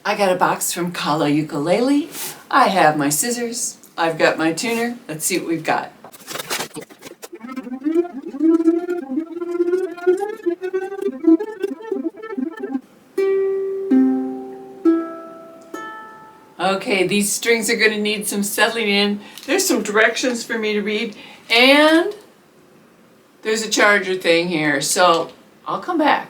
I got a box from Ukulele. I have my scissors. I've got my tuner. Let's see what we've got. Okay, these strings are going to need some settling in. There's some directions for me to read, and there's a charger thing here, so I'll come back.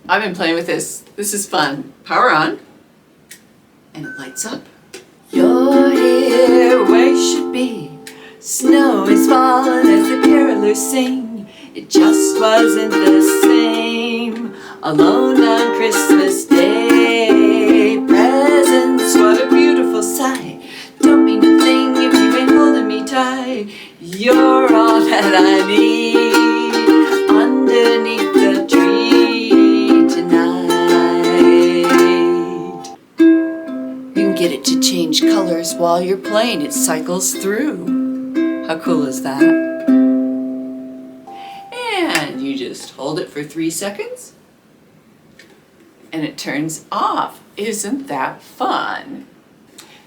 I've been playing with this. This is fun. Power on, and it lights up. You're here where you should be. Snow is falling as the carolers sing. It just wasn't the same alone on Christmas Day. Presents, what a beautiful sight. Don't mean a thing if you ain't holding me tight. You're all that I need underneath the tree tonight. You can get it to change colors while you're playing. It cycles through. How cool is that? And you just hold it for 3 seconds and it turns off. Isn't that fun?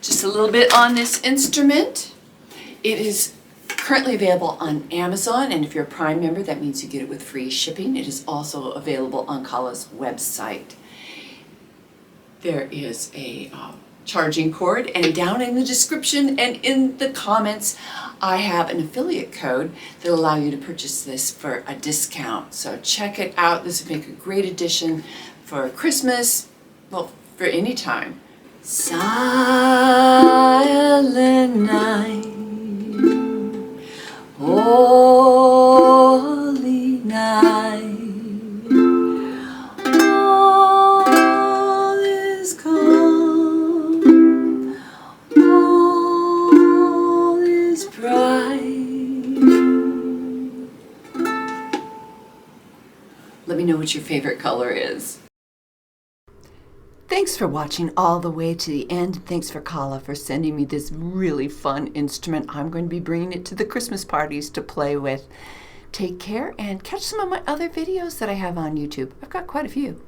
Just a little bit on this instrument. It is currently available on Amazon, and if you're a Prime member, that means you get it with free shipping. It is also available on Kala's website. There is a charging cord, and down in the description and in the comments I have an affiliate code that will allow you to purchase this for a discount. So check it out. This would make a great addition for Christmas, well, for any time. Silent night, holy night, all is calm, all is bright. Let me know what your favorite color is. Thanks for watching all the way to the end. Thanks for Kala for sending me this really fun instrument. I'm going to be bringing it to the Christmas parties to play with. Take care and catch some of my other videos that I have on YouTube. I've got quite a few.